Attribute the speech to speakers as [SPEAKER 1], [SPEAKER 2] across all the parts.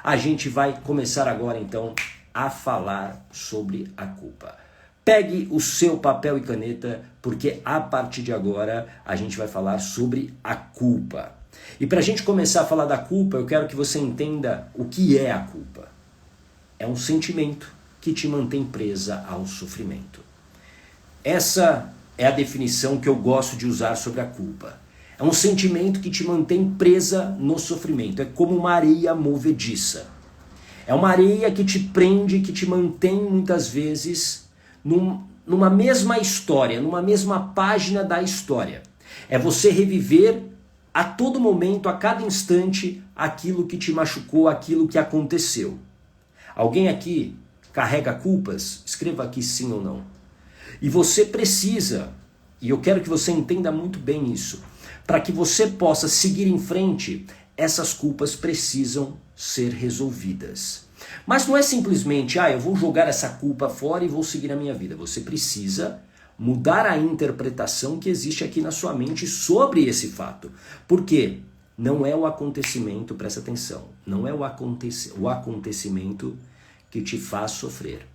[SPEAKER 1] A gente vai começar agora então a falar sobre a culpa. Pegue o seu papel e caneta, porque a partir de agora a gente vai falar sobre a culpa. E para a gente começar a falar da culpa, eu quero que você entenda o que é a culpa. É um sentimento que te mantém presa ao sofrimento. Essa é a definição que eu gosto de usar sobre a culpa. É um sentimento que te mantém presa no sofrimento. É como uma areia movediça. É uma areia que te prende, que te mantém muitas vezes numa mesma história, numa mesma página da história. É você reviver a todo momento, a cada instante, aquilo que te machucou, aquilo que aconteceu. Alguém aqui carrega culpas? Escreva aqui sim ou não. E você precisa, e eu quero que você entenda muito bem isso, para que você possa seguir em frente, essas culpas precisam ser resolvidas. Mas não é simplesmente, eu vou jogar essa culpa fora e vou seguir a minha vida. Você precisa mudar a interpretação que existe aqui na sua mente sobre esse fato. Por quê? Não é o acontecimento, presta atenção, não é o acontecimento que te faz sofrer.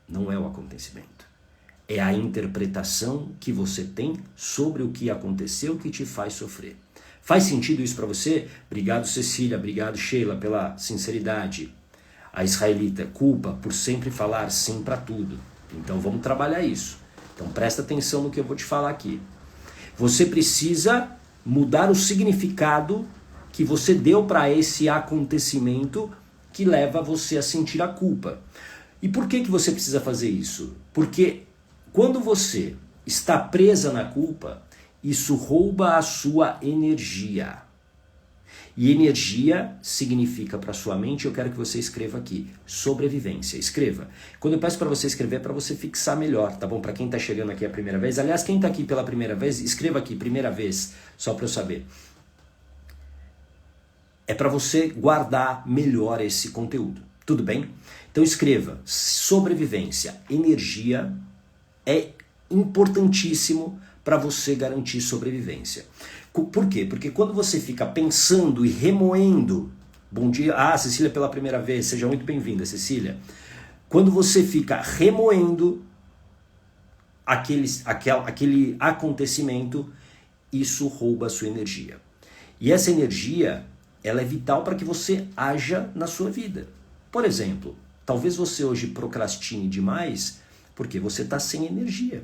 [SPEAKER 1] Não é o acontecimento. É a interpretação que você tem sobre o que aconteceu que te faz sofrer. Faz sentido isso para você? Obrigado, Cecília. Obrigado, Sheila, pela sinceridade. A israelita, culpa por sempre falar sim para tudo. Então vamos trabalhar isso. Então presta atenção no que eu vou te falar aqui. Você precisa mudar o significado que você deu para esse acontecimento que leva você a sentir a culpa. E por que você precisa fazer isso? Porque quando você está presa na culpa, isso rouba a sua energia. E energia significa para sua mente, eu quero que você escreva aqui, sobrevivência. Escreva. Quando eu peço para você escrever, é para você fixar melhor, tá bom? Para quem está chegando aqui a primeira vez. Aliás, quem está aqui pela primeira vez, escreva aqui, primeira vez, só para eu saber. É para você guardar melhor esse conteúdo. Tudo bem? Então escreva, sobrevivência, energia é importantíssimo para você garantir sobrevivência. Por quê? Porque quando você fica pensando e remoendo, bom dia, Cecília pela primeira vez, seja muito bem-vinda, Cecília. Quando você fica remoendo aquele acontecimento, isso rouba a sua energia. E essa energia, ela é vital para que você haja na sua vida. Por exemplo, talvez você hoje procrastine demais porque você está sem energia.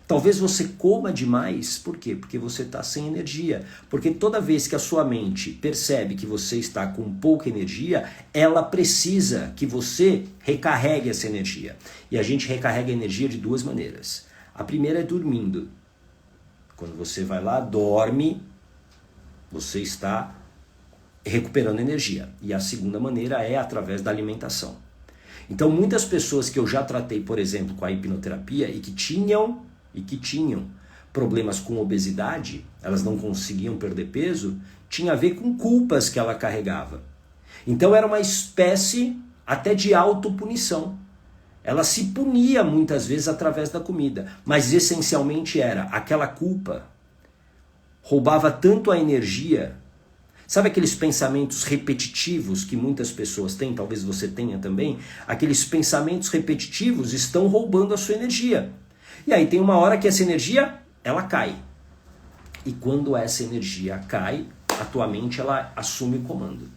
[SPEAKER 1] Talvez você coma demais, por quê? Porque você está sem energia. Porque toda vez que a sua mente percebe que você está com pouca energia, ela precisa que você recarregue essa energia. E a gente recarrega a energia de duas maneiras. A primeira é dormindo. Quando você vai lá, dorme, você está recuperando energia. E a segunda maneira é através da alimentação. Então muitas pessoas que eu já tratei, por exemplo, com a hipnoterapia e que tinham problemas com obesidade, elas não conseguiam perder peso, tinha a ver com culpas que ela carregava. Então era uma espécie até de autopunição. Ela se punia muitas vezes através da comida, mas essencialmente era aquela culpa roubava tanto a energia. Sabe aqueles pensamentos repetitivos que muitas pessoas têm, talvez você tenha também? Aqueles pensamentos repetitivos estão roubando a sua energia. E aí tem uma hora que essa energia, ela cai. E quando essa energia cai, a tua mente ela assume o comando.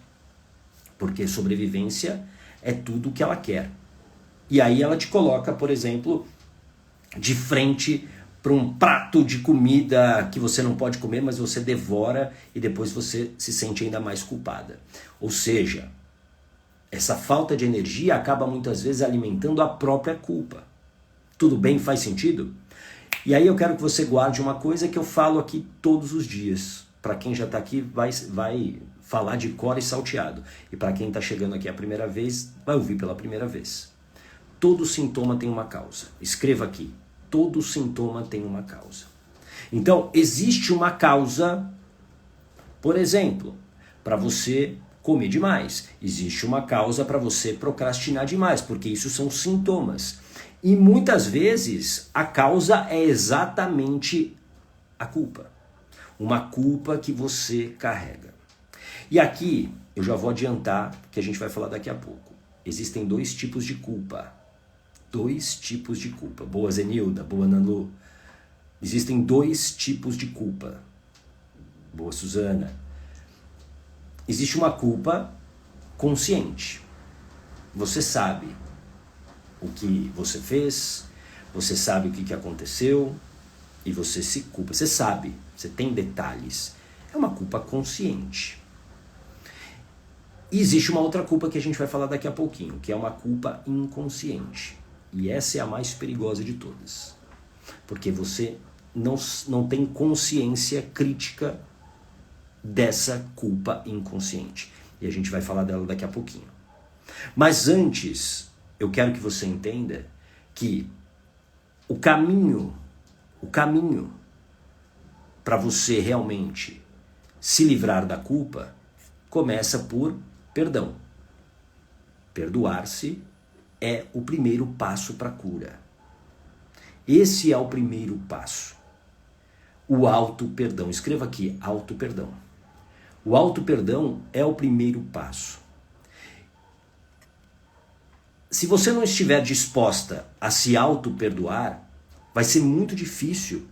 [SPEAKER 1] Porque sobrevivência é tudo o que ela quer. E aí ela te coloca, por exemplo, de frente para um prato de comida que você não pode comer, mas você devora e depois você se sente ainda mais culpada. Ou seja, essa falta de energia acaba muitas vezes alimentando a própria culpa. Tudo bem? Faz sentido? E aí eu quero que você guarde uma coisa que eu falo aqui todos os dias. Para quem já está aqui vai falar de cor e salteado. E para quem está chegando aqui a primeira vez, vai ouvir pela primeira vez. Todo sintoma tem uma causa. Escreva aqui. Todo sintoma tem uma causa. Então, existe uma causa, por exemplo, para você comer demais. Existe uma causa para você procrastinar demais, porque isso são sintomas. E muitas vezes a causa é exatamente a culpa. Uma culpa que você carrega. E aqui eu já vou adiantar que a gente vai falar daqui a pouco. Existem 2 tipos de culpa. 2 tipos de culpa. Boa, Zenilda. Boa, Nanu. Existem 2 tipos de culpa. Boa, Suzana. Existe uma culpa consciente. Você sabe o que você fez, você sabe o que aconteceu e você se culpa. Você sabe, você tem detalhes. É uma culpa consciente. E existe uma outra culpa que a gente vai falar daqui a pouquinho, que é uma culpa inconsciente. E essa é a mais perigosa de todas. Porque você não tem consciência crítica dessa culpa inconsciente. E a gente vai falar dela daqui a pouquinho. Mas antes, eu quero que você entenda que o caminho para você realmente se livrar da culpa começa por perdão. Perdoar-se é o primeiro passo para a cura. Esse é o primeiro passo. O auto-perdão. Escreva aqui, auto-perdão. O auto-perdão é o primeiro passo. Se você não estiver disposta a se auto-perdoar, vai ser muito difícil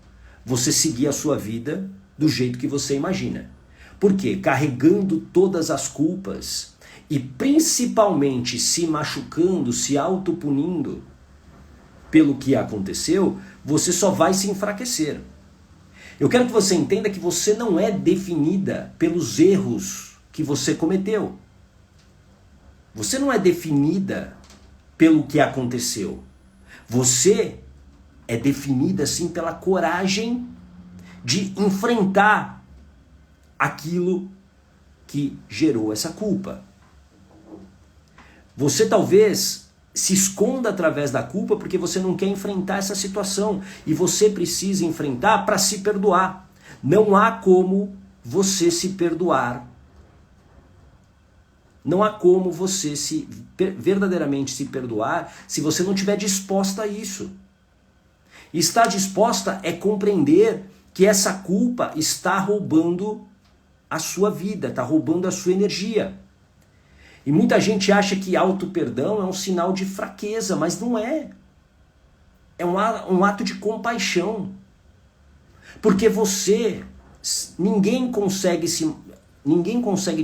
[SPEAKER 1] você seguir a sua vida do jeito que você imagina. Por quê? Carregando todas as culpas e principalmente se machucando, se autopunindo pelo que aconteceu, você só vai se enfraquecer. Eu quero que você entenda que você não é definida pelos erros que você cometeu. Você não é definida pelo que aconteceu. Você é definida, sim, pela coragem de enfrentar aquilo que gerou essa culpa. Você talvez se esconda através da culpa porque você não quer enfrentar essa situação. E você precisa enfrentar para se perdoar. Não há como você se perdoar. Não há como você verdadeiramente se perdoar se você não estiver disposta a isso. E estar disposta é compreender que essa culpa está roubando a sua vida, está roubando a sua energia. E muita gente acha que auto-perdão é um sinal de fraqueza, mas não é. É um ato de compaixão. Porque ninguém consegue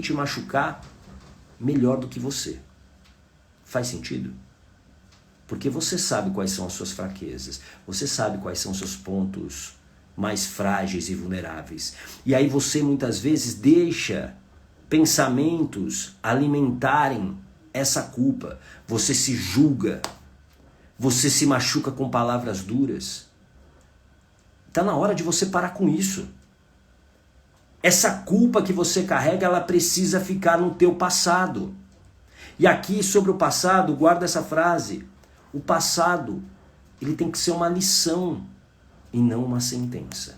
[SPEAKER 1] te machucar melhor do que você. Faz sentido? Porque você sabe quais são as suas fraquezas. Você sabe quais são os seus pontos mais frágeis e vulneráveis. E aí você muitas vezes deixa pensamentos alimentarem essa culpa. Você se julga. Você se machuca com palavras duras. Está na hora de você parar com isso. Essa culpa que você carrega, ela precisa ficar no teu passado. E aqui sobre o passado, guarda essa frase. O passado, ele tem que ser uma lição e não uma sentença.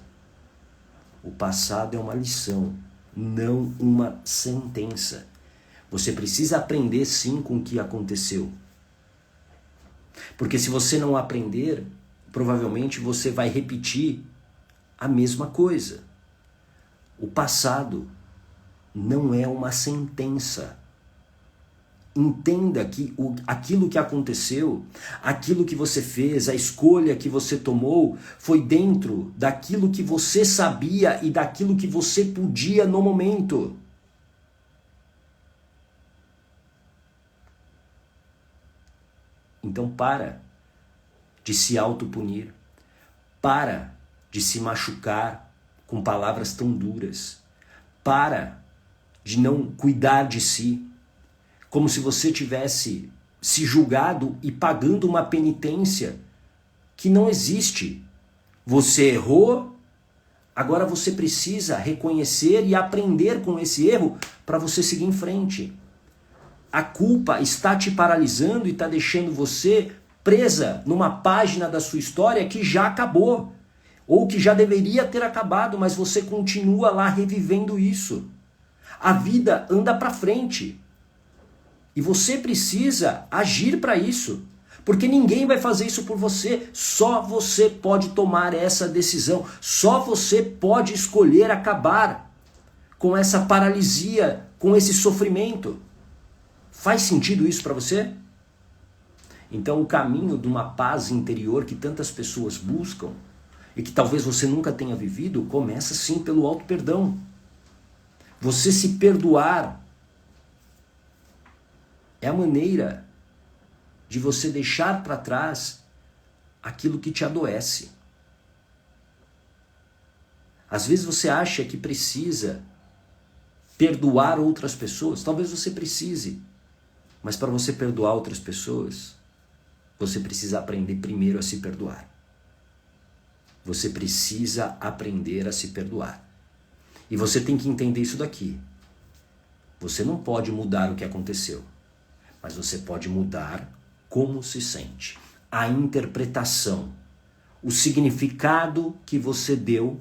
[SPEAKER 1] O passado é uma lição, não uma sentença. Você precisa aprender sim com o que aconteceu. Porque se você não aprender, provavelmente você vai repetir a mesma coisa. O passado não é uma sentença. Entenda que aquilo que aconteceu, aquilo que você fez, a escolha que você tomou, foi dentro daquilo que você sabia e daquilo que você podia no momento. Então para de se autopunir, para de se machucar com palavras tão duras, para de não cuidar de si, como se você tivesse se julgado e pagando uma penitência que não existe. Você errou, agora você precisa reconhecer e aprender com esse erro para você seguir em frente. A culpa está te paralisando e está deixando você presa numa página da sua história que já acabou, ou que já deveria ter acabado, mas você continua lá revivendo isso. A vida anda para frente. E você precisa agir para isso, porque ninguém vai fazer isso por você, só você pode tomar essa decisão, só você pode escolher acabar com essa paralisia com esse sofrimento. Faz sentido isso para você? Então o caminho de uma paz interior que tantas pessoas buscam e que talvez você nunca tenha vivido, começa sim pelo auto-perdão. Você se perdoar é a maneira de você deixar para trás aquilo que te adoece. Às vezes você acha que precisa perdoar outras pessoas, talvez você precise, mas para você perdoar outras pessoas, você precisa aprender primeiro a se perdoar. Você precisa aprender a se perdoar. E você tem que entender isso daqui. Você não pode mudar o que aconteceu, mas você pode mudar como se sente. A interpretação, o significado que você deu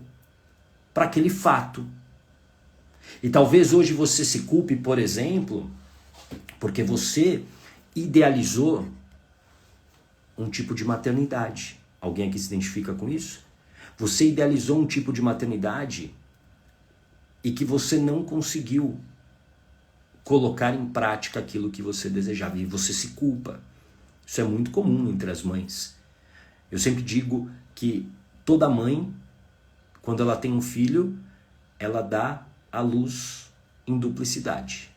[SPEAKER 1] para aquele fato. E talvez hoje você se culpe, por exemplo, porque você idealizou um tipo de maternidade. Alguém aqui se identifica com isso? Você idealizou um tipo de maternidade e que você não conseguiu colocar em prática aquilo que você desejava. E você se culpa. Isso é muito comum entre as mães. Eu sempre digo que toda mãe, quando ela tem um filho, ela dá a luz em duplicidade.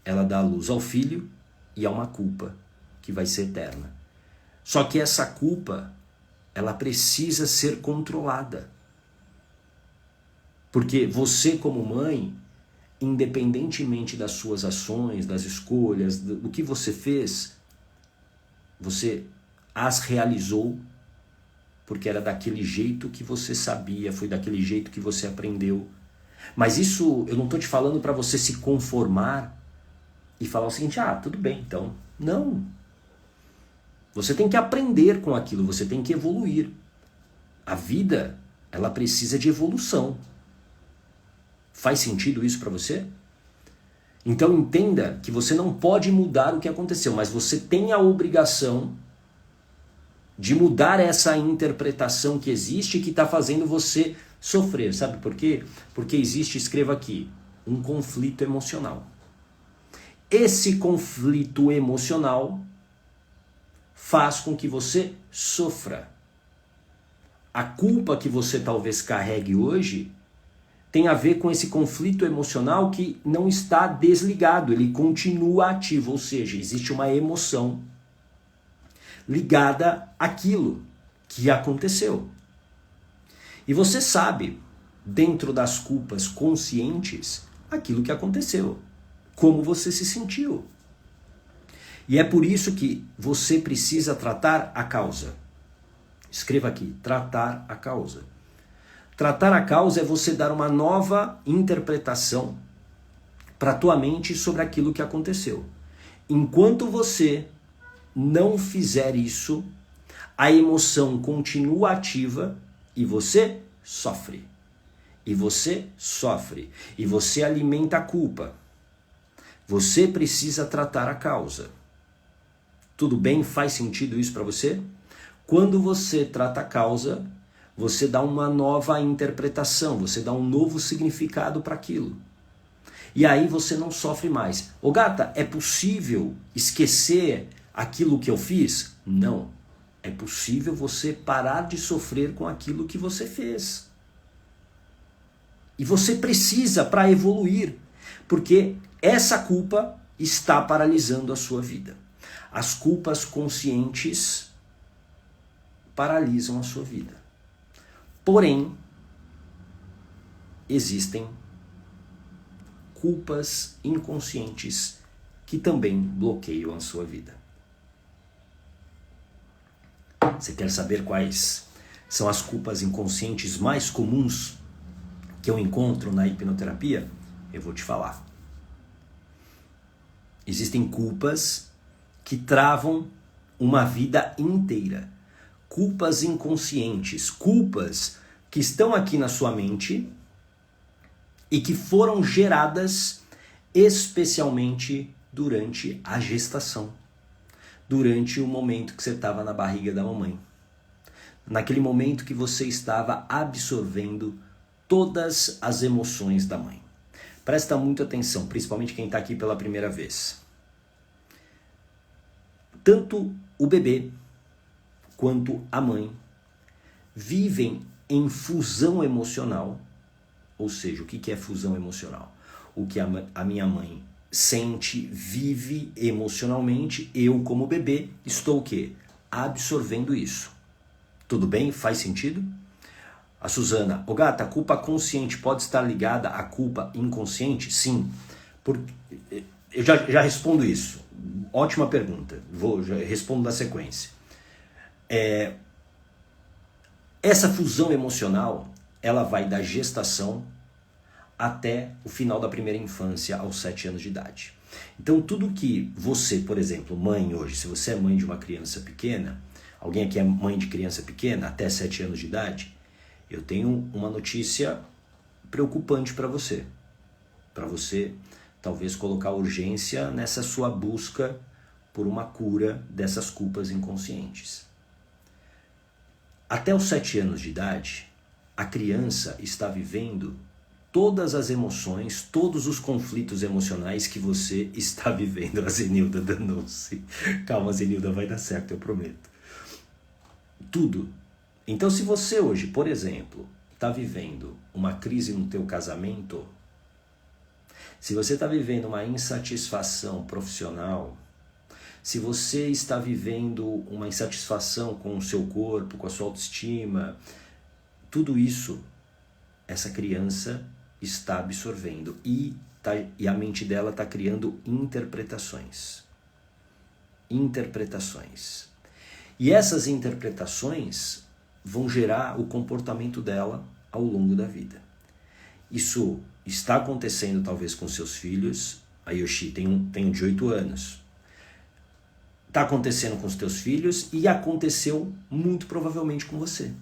[SPEAKER 1] Ela dá a luz ao filho e a uma culpa que vai ser eterna. Só que essa culpa, ela precisa ser controlada. Porque você como mãe, independentemente das suas ações, das escolhas, do que você fez, você as realizou porque era daquele jeito que você sabia, foi daquele jeito que você aprendeu. Mas isso eu não estou te falando para você se conformar e falar o seguinte, tudo bem, então. Não. Você tem que aprender com aquilo, você tem que evoluir. A vida, ela precisa de evolução. Faz sentido isso para você? Então entenda que você não pode mudar o que aconteceu, mas você tem a obrigação de mudar essa interpretação que existe e que está fazendo você sofrer. Sabe por quê? Porque existe, escreva aqui, um conflito emocional. Esse conflito emocional faz com que você sofra. A culpa que você talvez carregue hoje tem a ver com esse conflito emocional que não está desligado, ele continua ativo, ou seja, existe uma emoção ligada àquilo que aconteceu. E você sabe, dentro das culpas conscientes, aquilo que aconteceu, como você se sentiu. E é por isso que você precisa tratar a causa. Escreva aqui, tratar a causa. Tratar a causa é você dar uma nova interpretação para a tua mente sobre aquilo que aconteceu. Enquanto você não fizer isso, a emoção continua ativa e você sofre. E você sofre. E você alimenta a culpa. Você precisa tratar a causa. Tudo bem? Faz sentido isso para você? Quando você trata a causa, você dá uma nova interpretação, você dá um novo significado para aquilo. E aí você não sofre mais. Ô gata, é possível esquecer aquilo que eu fiz? Não. É possível você parar de sofrer com aquilo que você fez. E você precisa para evoluir, porque essa culpa está paralisando a sua vida. As culpas conscientes paralisam a sua vida. Porém, existem culpas inconscientes que também bloqueiam a sua vida. Você quer saber quais são as culpas inconscientes mais comuns que eu encontro na hipnoterapia? Eu vou te falar. Existem culpas que travam uma vida inteira. Culpas inconscientes, culpas que estão aqui na sua mente e que foram geradas especialmente durante a gestação, durante o momento que você estava na barriga da mamãe, naquele momento que você estava absorvendo todas as emoções da mãe. Presta muita atenção, principalmente quem está aqui pela primeira vez. Tanto o bebê quanto a mãe vivem em fusão emocional. Ou seja, o que é fusão emocional? O que a minha mãe sente, vive emocionalmente, eu como bebê estou o quê? Absorvendo isso. Tudo bem? Faz sentido? A Suzana, ô gata, a culpa consciente pode estar ligada à culpa inconsciente? Sim. Eu já respondo isso. Ótima pergunta. Já respondo na sequência. Essa fusão emocional, ela vai da gestação até o final da primeira infância, aos 7 anos de idade. Então tudo que você, por exemplo, mãe hoje, se você é mãe de uma criança pequena, alguém aqui é mãe de criança pequena, até 7 anos de idade, eu tenho uma notícia preocupante para você. Para você, talvez, colocar urgência nessa sua busca por uma cura dessas culpas inconscientes. Até os 7 anos de idade, a criança está vivendo todas as emoções, todos os conflitos emocionais que você está vivendo. A Zenilda danou-se. Calma, Zenilda, vai dar certo, eu prometo. Tudo. Então, se você hoje, por exemplo, está vivendo uma crise no teu casamento, se você está vivendo uma insatisfação profissional, se você está vivendo uma insatisfação com o seu corpo, com a sua autoestima, tudo isso, essa criança está absorvendo e a mente dela está criando interpretações. Interpretações. E essas interpretações vão gerar o comportamento dela ao longo da vida. Isso está acontecendo talvez com seus filhos. A Yoshi tem um de 8 anos. Está acontecendo com os teus filhos e aconteceu muito provavelmente com você,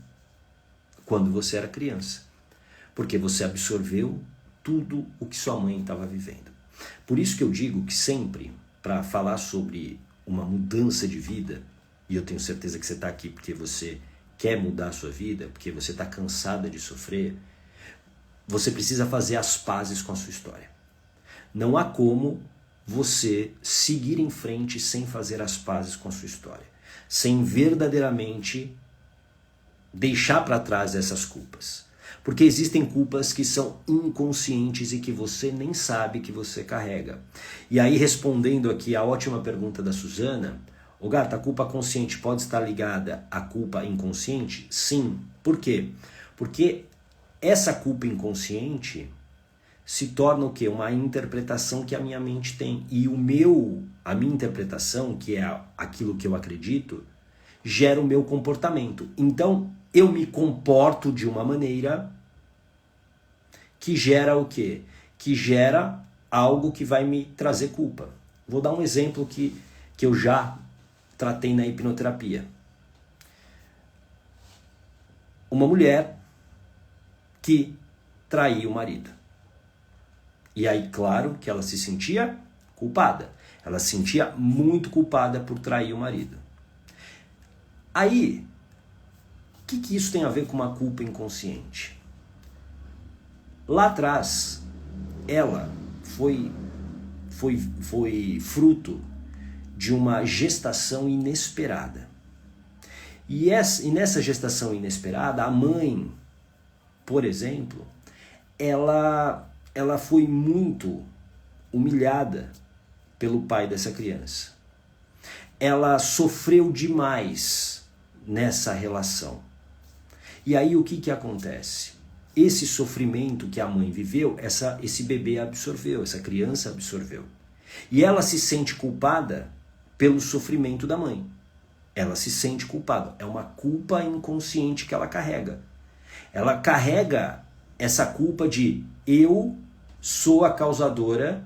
[SPEAKER 1] quando você era criança. Porque você absorveu tudo o que sua mãe estava vivendo. Por isso que eu digo que sempre, para falar sobre uma mudança de vida, e eu tenho certeza que você está aqui porque você quer mudar a sua vida, porque você está cansada de sofrer, você precisa fazer as pazes com a sua história. Não há como você seguir em frente sem fazer as pazes com a sua história, sem verdadeiramente deixar para trás essas culpas. Porque existem culpas que são inconscientes e que você nem sabe que você carrega. E aí, respondendo aqui a ótima pergunta da Suzana, ô gata, a culpa consciente pode estar ligada à culpa inconsciente? Sim. Por quê? Porque essa culpa inconsciente se torna o quê? Uma interpretação que a minha mente tem. E a minha interpretação, que é aquilo que eu acredito, gera o meu comportamento. Então, eu me comporto de uma maneira que gera o quê? Que gera algo que vai me trazer culpa. Vou dar um exemplo que eu já tratei na hipnoterapia. Uma mulher que traiu o marido. E aí, claro, que ela se sentia culpada. Ela se sentia muito culpada por trair o marido. Aí, o que isso tem a ver com uma culpa inconsciente? Lá atrás, ela foi fruto de uma gestação inesperada. E nessa gestação inesperada, a mãe, por exemplo, ela foi muito humilhada pelo pai dessa criança. Ela sofreu demais nessa relação. E aí o que acontece? Esse sofrimento que a mãe viveu, esse bebê absorveu, essa criança absorveu. E ela se sente culpada pelo sofrimento da mãe. Ela se sente culpada. É uma culpa inconsciente que ela carrega. Ela carrega essa culpa de eu sou a causadora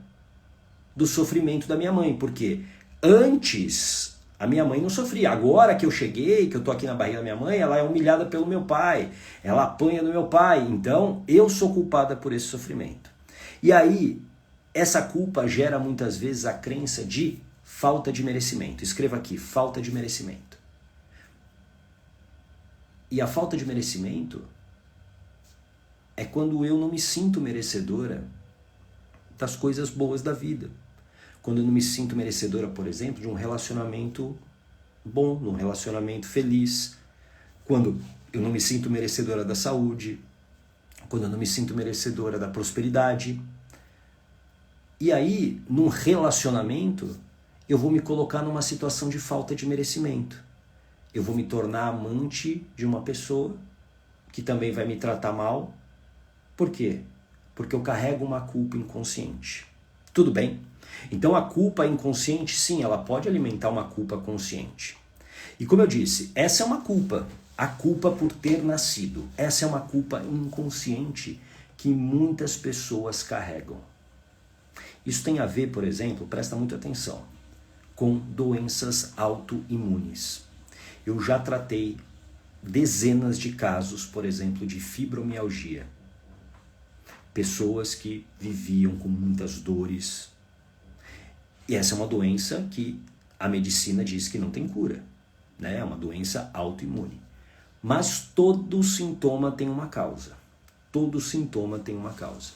[SPEAKER 1] do sofrimento da minha mãe. Porque antes a minha mãe não sofria. Agora que eu cheguei, que eu tô aqui na barriga da minha mãe, ela é humilhada pelo meu pai. Ela apanha do meu pai. Então eu sou culpada por esse sofrimento. E aí, essa culpa gera muitas vezes a crença de falta de merecimento. Escreva aqui, falta de merecimento. E a falta de merecimento é quando eu não me sinto merecedora das coisas boas da vida. Quando eu não me sinto merecedora, por exemplo, de um relacionamento bom, de um relacionamento feliz. Quando eu não me sinto merecedora da saúde, quando eu não me sinto merecedora da prosperidade. E aí, num relacionamento, eu vou me colocar numa situação de falta de merecimento. Eu vou me tornar amante de uma pessoa que também vai me tratar mal. Por quê? Porque eu carrego uma culpa inconsciente. Tudo bem? Então a culpa inconsciente, sim, ela pode alimentar uma culpa consciente. E como eu disse, essa é uma culpa. A culpa por ter nascido. Essa é uma culpa inconsciente que muitas pessoas carregam. Isso tem a ver, por exemplo, presta muita atenção, com doenças autoimunes. Eu já tratei dezenas de casos, por exemplo, de fibromialgia. Pessoas que viviam com muitas dores. E essa é uma doença que a medicina diz que não tem cura, né? É uma doença autoimune. Mas todo sintoma tem uma causa. Todo sintoma tem uma causa.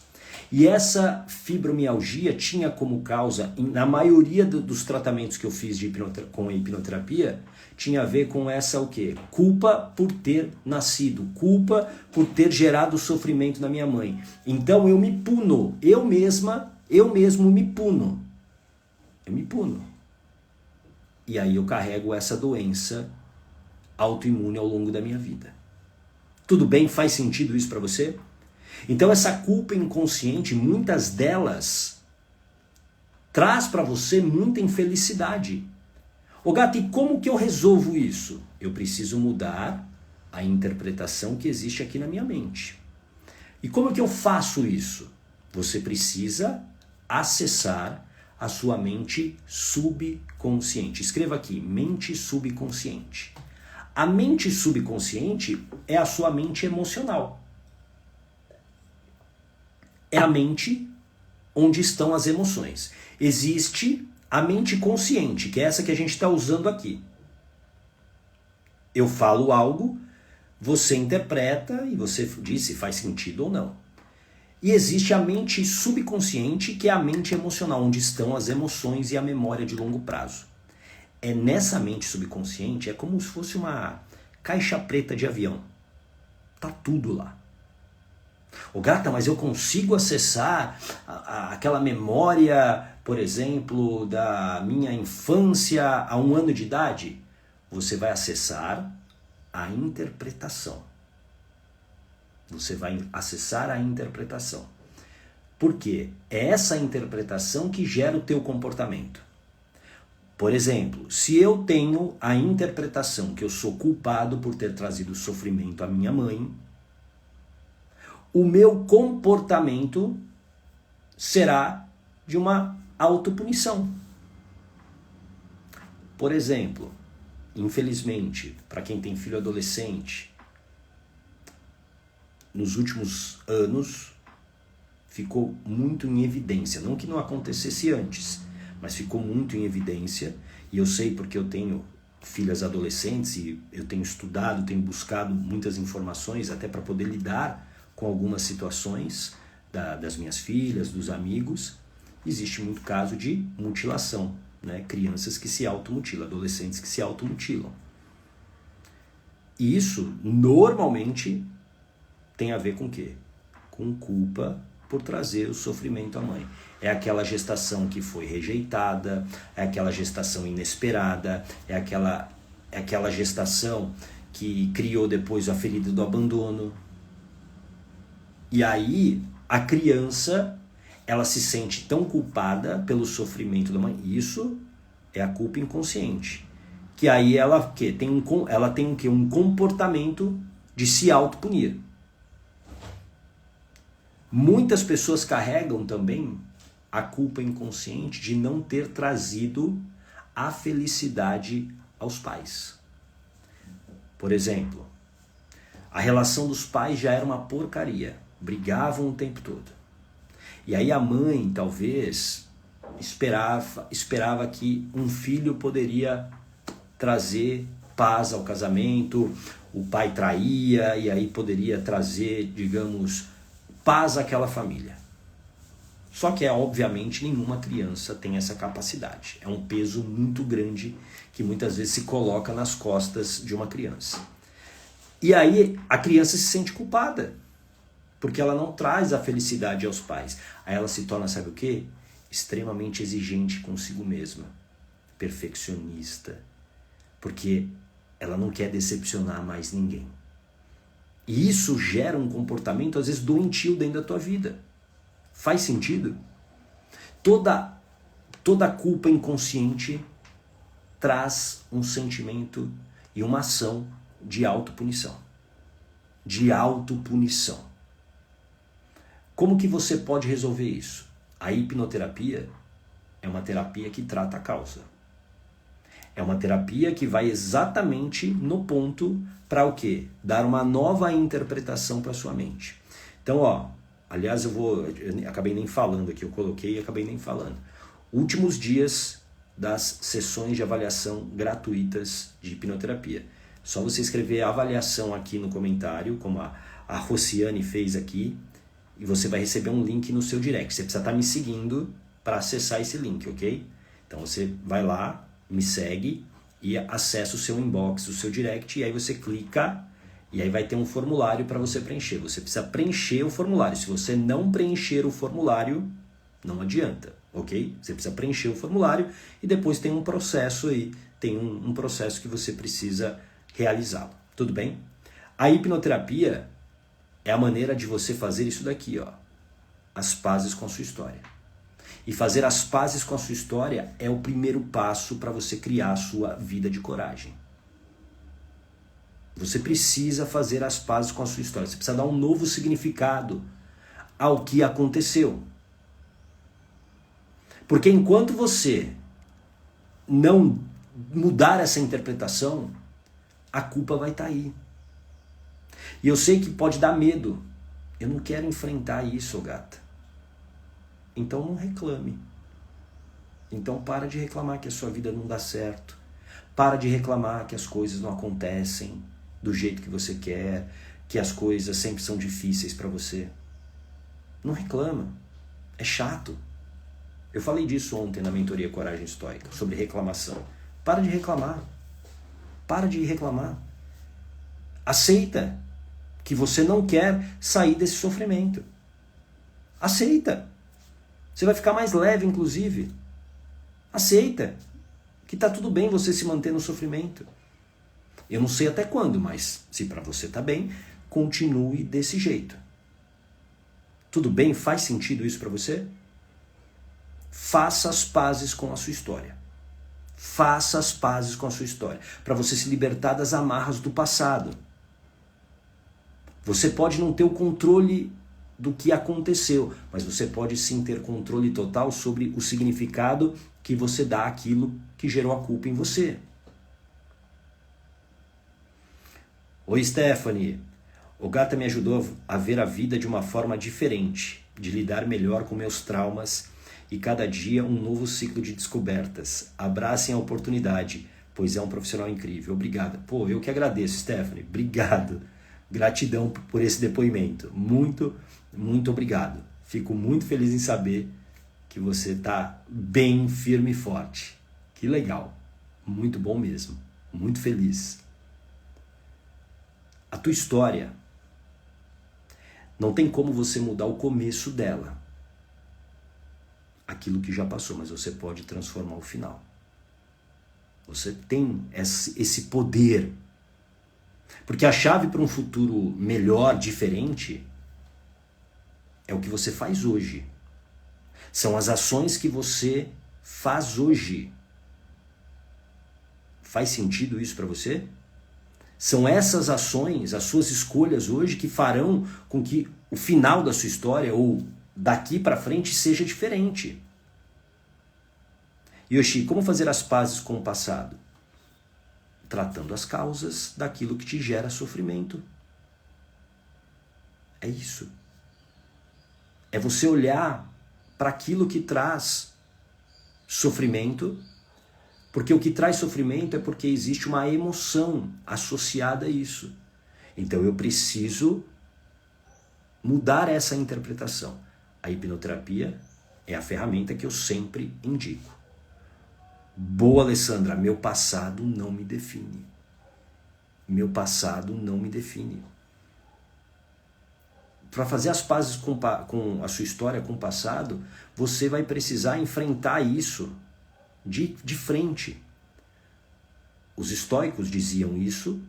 [SPEAKER 1] E essa fibromialgia tinha como causa, na maioria dos tratamentos que eu fiz com a hipnoterapia, tinha a ver com essa o quê? Culpa por ter nascido, culpa por ter gerado sofrimento na minha mãe. Então eu me puno, eu mesmo me puno. Eu me puno. E aí eu carrego essa doença autoimune ao longo da minha vida. Tudo bem? Faz sentido isso para você? Então essa culpa inconsciente, muitas delas, traz para você muita infelicidade. Ô gato, e como que eu resolvo isso? Eu preciso mudar a interpretação que existe aqui na minha mente. E como que eu faço isso? Você precisa acessar a sua mente subconsciente. Escreva aqui, mente subconsciente. A mente subconsciente é a sua mente emocional. É a mente onde estão as emoções. Existe a mente consciente, que é essa que a gente está usando aqui. Eu falo algo, você interpreta e você diz se faz sentido ou não. E existe a mente subconsciente, que é a mente emocional, onde estão as emoções e a memória de longo prazo. É nessa mente subconsciente, é como se fosse uma caixa preta de avião. Tá tudo lá. Ô gata, mas eu consigo acessar aquela memória, por exemplo, da minha infância a 1 ano de idade? Você vai acessar a interpretação. Você vai acessar a interpretação. Por quê? É essa interpretação que gera o teu comportamento. Por exemplo, se eu tenho a interpretação que eu sou culpado por ter trazido sofrimento à minha mãe, o meu comportamento será de uma autopunição. Por exemplo, infelizmente, para quem tem filho adolescente, nos últimos anos ficou muito em evidência, não que não acontecesse antes, mas ficou muito em evidência, e eu sei porque eu tenho filhas adolescentes e eu tenho estudado, tenho buscado muitas informações até para poder lidar com algumas situações das minhas filhas, dos amigos. Existe muito caso de mutilação, né? Crianças que se automutilam, adolescentes que se automutilam. E isso normalmente tem a ver com o quê? Com culpa por trazer o sofrimento à mãe. É aquela gestação que foi rejeitada, é aquela gestação inesperada, é aquela gestação que criou depois a ferida do abandono. E aí a criança, ela se sente tão culpada pelo sofrimento da mãe. Isso é a culpa inconsciente. Que aí ela tem um comportamento de se autopunir. Muitas pessoas carregam também a culpa inconsciente de não ter trazido a felicidade aos pais. Por exemplo, a relação dos pais já era uma porcaria, brigavam o tempo todo. E aí a mãe talvez esperava que um filho poderia trazer paz ao casamento, o pai traía e aí poderia trazer, digamos, paz àquela família. Só que, obviamente, nenhuma criança tem essa capacidade. É um peso muito grande que muitas vezes se coloca nas costas de uma criança. E aí a criança se sente culpada, porque ela não traz a felicidade aos pais. Aí ela se torna, sabe o quê? Extremamente exigente consigo mesma, perfeccionista, porque ela não quer decepcionar mais ninguém. E isso gera um comportamento, às vezes, doentio dentro da tua vida. Faz sentido? Toda culpa inconsciente traz um sentimento e uma ação de autopunição. De autopunição. Como que você pode resolver isso? A hipnoterapia é uma terapia que trata a causa. É uma terapia que vai exatamente no ponto para o quê? Dar uma nova interpretação para sua mente. Então, aliás, eu acabei nem falando aqui, eu coloquei e acabei nem falando. Últimos dias das sessões de avaliação gratuitas de hipnoterapia. Só você escrever avaliação aqui no comentário, como a Rociane fez aqui, e você vai receber um link no seu direct. Você precisa estar me seguindo para acessar esse link, ok? Então você vai lá, me segue e acessa o seu inbox, o seu direct, e aí você clica e aí vai ter um formulário para você preencher. Você precisa preencher o formulário. Se você não preencher o formulário, não adianta, ok? Você precisa preencher o formulário e depois tem um processo aí, tem um processo que você precisa realizá-lo. Tudo bem? A hipnoterapia é a maneira de você fazer isso daqui, as pazes com a sua história. E fazer as pazes com a sua história é o primeiro passo para você criar a sua vida de coragem. Você precisa fazer as pazes com a sua história. Você precisa dar um novo significado ao que aconteceu. Porque enquanto você não mudar essa interpretação, a culpa vai estar aí. E eu sei que pode dar medo. Eu não quero enfrentar isso, gata. Então não reclame. Então para de reclamar que a sua vida não dá certo. Para de reclamar que as coisas não acontecem do jeito que você quer, que as coisas sempre são difíceis para você. Não reclama. É chato. Eu falei disso ontem na mentoria Coragem Estoica, sobre reclamação. Para de reclamar. Para de reclamar. Aceita que você não quer sair desse sofrimento. Aceita. Você vai ficar mais leve, inclusive. Aceita que tá tudo bem você se manter no sofrimento. Eu não sei até quando, mas se para você tá bem, continue desse jeito. Tudo bem? Faz sentido isso para você? Faça as pazes com a sua história. Faça as pazes com a sua história, para você se libertar das amarras do passado. Você pode não ter o controle do que aconteceu, mas você pode sim ter controle total sobre o significado que você dá àquilo que gerou a culpa em você. Oi, Stephanie. O Gata me ajudou a ver a vida de uma forma diferente, de lidar melhor com meus traumas e cada dia um novo ciclo de descobertas. Abracem a oportunidade, pois é um profissional incrível. Obrigada. Pô, eu que agradeço, Stephanie. Obrigado. Gratidão por esse depoimento. Muito, muito obrigado. Fico muito feliz em saber que você está bem firme e forte. Que legal. Muito bom mesmo. Muito feliz. A tua história não tem como você mudar o começo dela. Aquilo que já passou, mas você pode transformar o final. Você tem esse poder. Porque a chave para um futuro melhor, diferente, é o que você faz hoje. São as ações que você faz hoje. Faz sentido isso para você? São essas ações, as suas escolhas hoje, que farão com que o final da sua história, ou daqui para frente, seja diferente. Yoshi, como fazer as pazes com o passado? Tratando as causas daquilo que te gera sofrimento. É isso. É você olhar para aquilo que traz sofrimento, porque o que traz sofrimento é porque existe uma emoção associada a isso. Então eu preciso mudar essa interpretação. A hipnoterapia É a ferramenta que eu sempre indico. Boa, Alessandra, meu passado não me define. Meu passado não me define. Para fazer as pazes com a sua história, com o passado, você vai precisar enfrentar isso de frente. Os estoicos diziam isso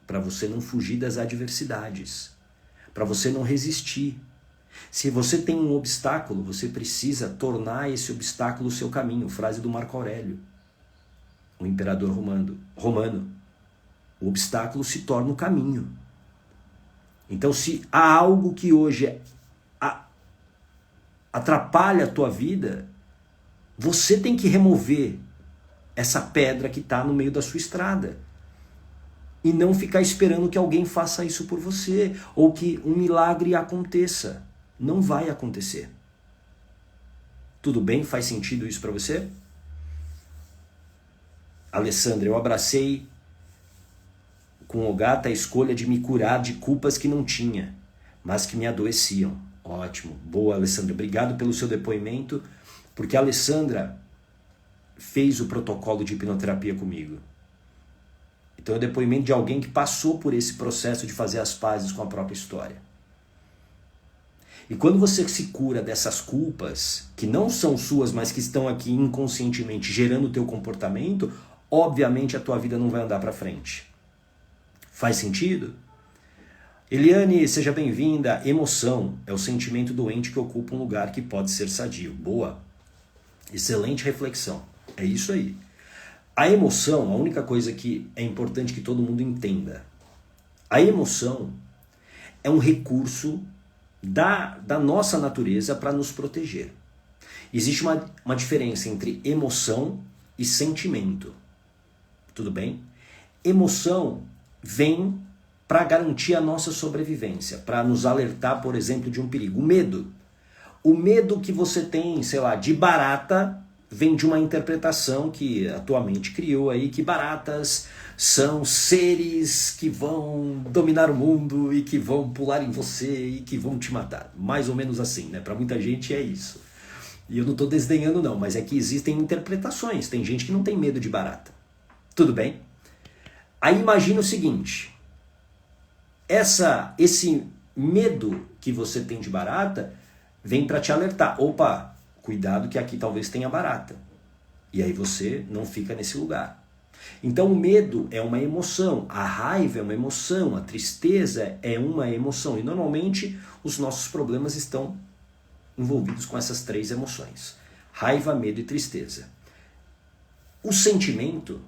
[SPEAKER 1] para você não fugir das adversidades, para você não resistir. Se você tem um obstáculo, você precisa tornar esse obstáculo o seu caminho. Frase do Marco Aurélio, o imperador romano. O obstáculo se torna o caminho. Então, se há algo que hoje atrapalha a tua vida, você tem que remover essa pedra que está no meio da sua estrada. E não ficar esperando que alguém faça isso por você, ou que um milagre aconteça. Não vai acontecer. Tudo bem? Faz sentido isso para você? Alessandra, eu abracei com o gato a escolha de me curar de culpas que não tinha, mas que me adoeciam. Ótimo. Boa, Alessandra. Obrigado pelo seu depoimento, porque a Alessandra fez o protocolo de hipnoterapia comigo. Então é o depoimento de alguém que passou por esse processo de fazer as pazes com a própria história. E quando você se cura dessas culpas, que não são suas, mas que estão aqui inconscientemente gerando o teu comportamento, obviamente a tua vida não vai andar para frente. Faz sentido? Eliane, seja bem-vinda. Emoção é o sentimento doente que ocupa um lugar que pode ser sadio. Boa. Excelente reflexão. É isso aí. A emoção, a única coisa que é importante que todo mundo entenda, a emoção é um recurso da nossa natureza para nos proteger. Existe uma diferença entre emoção e sentimento. Tudo bem? Emoção vem para garantir a nossa sobrevivência, para nos alertar, por exemplo, de um perigo. O medo. O medo que você tem, sei lá, de barata, vem de uma interpretação que a tua mente criou aí, que baratas são seres que vão dominar o mundo e que vão pular em você e que vão te matar. Mais ou menos assim, né? Para muita gente é isso. E eu não estou desdenhando não, mas é que existem interpretações. Tem gente que não tem medo de barata. Tudo bem? Aí imagina o seguinte, esse medo que você tem de barata vem para te alertar. Opa, cuidado que aqui talvez tenha barata. E aí você não fica nesse lugar. Então o medo é uma emoção, a raiva é uma emoção, a tristeza é uma emoção. E normalmente os nossos problemas estão envolvidos com essas três emoções. Raiva, medo e tristeza. O sentimento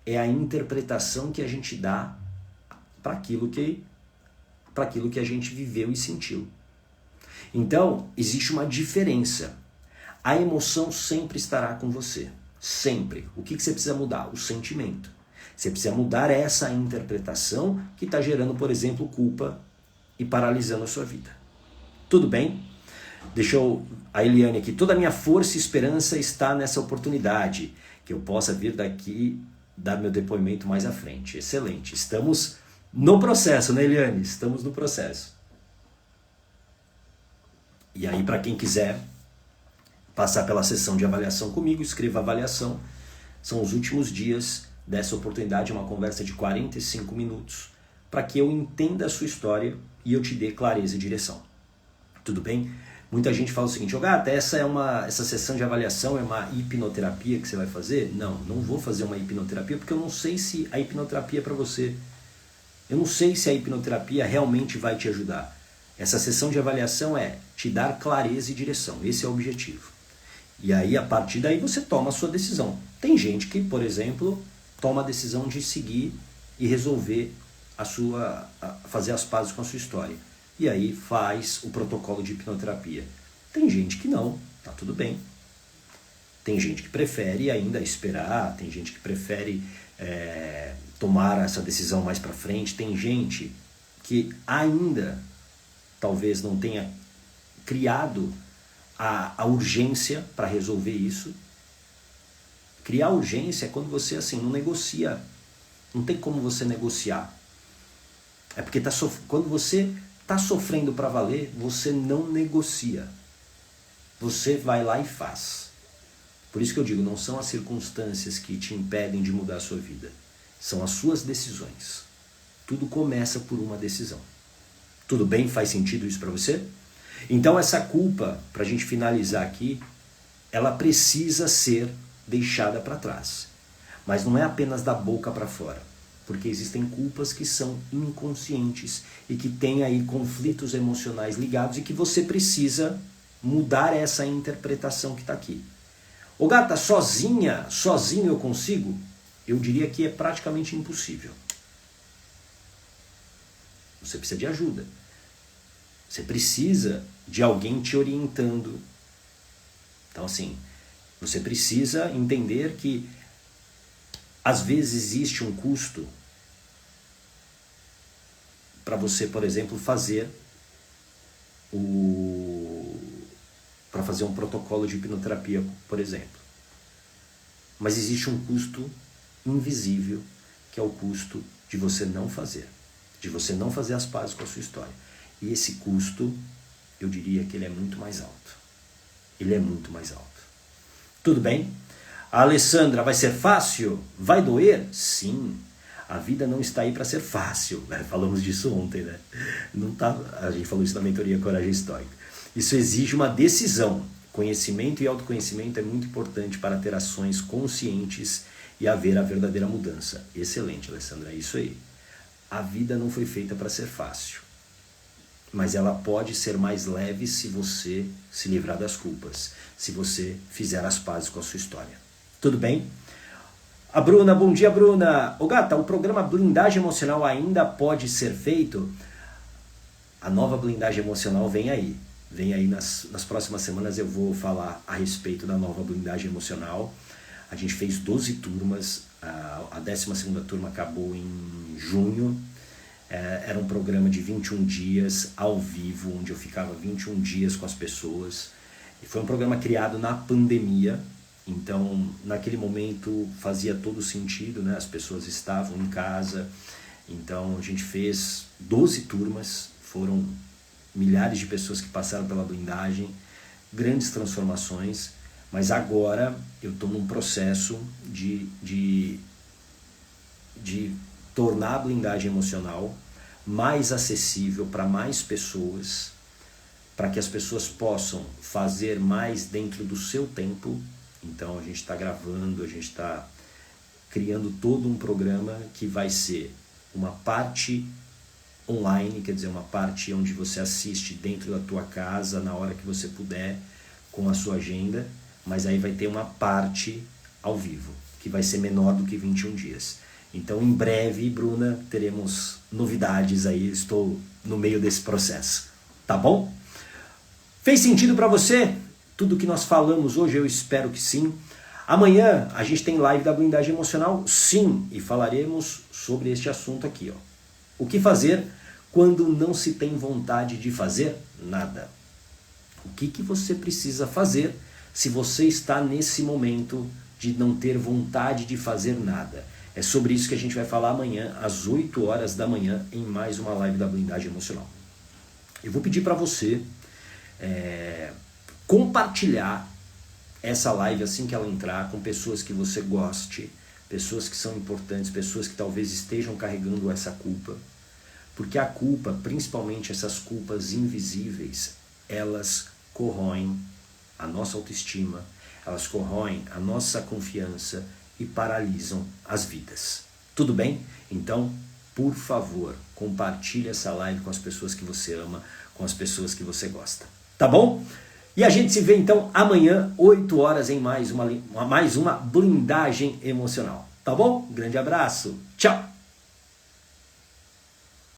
[SPEAKER 1] é a interpretação que a gente dá para aquilo que a gente viveu e sentiu. Então, existe uma diferença. A emoção sempre estará com você. Sempre. O que você precisa mudar? O sentimento. Você precisa mudar essa interpretação que está gerando, por exemplo, culpa e paralisando a sua vida. Tudo bem? Deixa a Eliane aqui. Toda a minha força e esperança está nessa oportunidade. Que eu possa vir daqui dar meu depoimento mais à frente. Excelente. Estamos no processo, né, Eliane? Estamos no processo. E aí, para quem quiser passar pela sessão de avaliação comigo, escreva avaliação. São os últimos dias dessa oportunidade, uma conversa de 45 minutos, para que eu entenda a sua história e eu te dê clareza e direção. Tudo bem? Muita gente fala o seguinte, Gata, essa sessão de avaliação é uma hipnoterapia que você vai fazer? Não, não vou fazer uma hipnoterapia porque eu não sei se a hipnoterapia é para você. Eu não sei se a hipnoterapia realmente vai te ajudar. Essa sessão de avaliação é te dar clareza e direção. Esse é o objetivo. E aí, a partir daí, você toma a sua decisão. Tem gente que, por exemplo, toma a decisão de seguir e resolver fazer as pazes com a sua história. E aí faz o protocolo de hipnoterapia. Tem gente que não, tá tudo bem. Tem gente que prefere ainda esperar, tem gente que prefere tomar essa decisão mais para frente, tem gente que ainda talvez não tenha criado a urgência para resolver isso. Criar urgência é quando você assim não negocia, não tem como você negociar. É porque quando você está sofrendo para valer, você não negocia. você vai lá e faz. Por isso que eu digo, não são as circunstâncias que te impedem de mudar a sua vida. São as suas decisões. Tudo começa por uma decisão. Tudo bem? Faz sentido isso para você? Então essa culpa, para a gente finalizar aqui, ela precisa ser deixada para trás. Mas não é apenas da boca para fora. Porque existem culpas que são inconscientes e que têm aí conflitos emocionais ligados e que você precisa mudar essa interpretação que está aqui. Ô gata, sozinho eu consigo? Eu diria que é praticamente impossível. Você precisa de ajuda. Você precisa de alguém te orientando. Então assim, você precisa entender que às vezes existe um custo para você, por exemplo, fazer um protocolo de hipnoterapia, por exemplo. Mas existe um custo invisível, que é o custo de você não fazer, as pazes com a sua história. E esse custo, eu diria que ele é muito mais alto. Ele é muito mais alto. Tudo bem? A Alessandra, vai ser fácil? Vai doer? Sim. A vida não está aí para ser fácil. Falamos disso ontem, né? Não tá, a gente falou isso na mentoria Coragem Estoica. Isso exige uma decisão. Conhecimento e autoconhecimento é muito importante para ter ações conscientes e haver a verdadeira mudança. Excelente, Alessandra, é isso aí. A vida não foi feita para ser fácil. Mas ela pode ser mais leve se você se livrar das culpas. Se você fizer as pazes com a sua história. Tudo bem? A Bruna, bom dia, Bruna. Ô gata, o programa Blindagem Emocional ainda pode ser feito? A nova blindagem emocional vem aí. Vem aí nas próximas semanas eu vou falar a respeito da nova blindagem emocional. A gente fez 12 turmas, a 12ª turma acabou em junho. Era um programa de 21 dias ao vivo, onde eu ficava 21 dias com as pessoas. E foi um programa criado na pandemia. Então, naquele momento fazia todo sentido, né? As pessoas estavam em casa, então a gente fez 12 turmas, foram milhares de pessoas que passaram pela blindagem, grandes transformações, mas agora eu estou num processo de tornar a blindagem emocional mais acessível para mais pessoas, para que as pessoas possam fazer mais dentro do seu tempo. Então a gente está gravando, a gente está criando todo um programa que vai ser uma parte online, quer dizer, uma parte onde você assiste dentro da tua casa, na hora que você puder, com a sua agenda, mas aí vai ter uma parte ao vivo, que vai ser menor do que 21 dias. Então em breve, Bruna, teremos novidades aí, estou no meio desse processo, tá bom? Fez sentido para você? Tudo que nós falamos hoje, eu espero que sim. Amanhã a gente tem live da blindagem emocional, sim, e falaremos sobre este assunto aqui, ó. O que fazer quando não se tem vontade de fazer nada? O que você precisa fazer se você está nesse momento de não ter vontade de fazer nada? É sobre isso que a gente vai falar amanhã, às 8 horas da manhã, em mais uma live da blindagem emocional. Eu vou pedir para você compartilhar essa live assim que ela entrar com pessoas que você goste, pessoas que são importantes, pessoas que talvez estejam carregando essa culpa. Porque a culpa, principalmente essas culpas invisíveis, elas corroem a nossa autoestima, elas corroem a nossa confiança e paralisam as vidas. Tudo bem? Então, por favor, compartilhe essa live com as pessoas que você ama, com as pessoas que você gosta. Tá bom? E a gente se vê então amanhã, 8 horas, em mais uma blindagem emocional. Tá bom? Grande abraço. Tchau!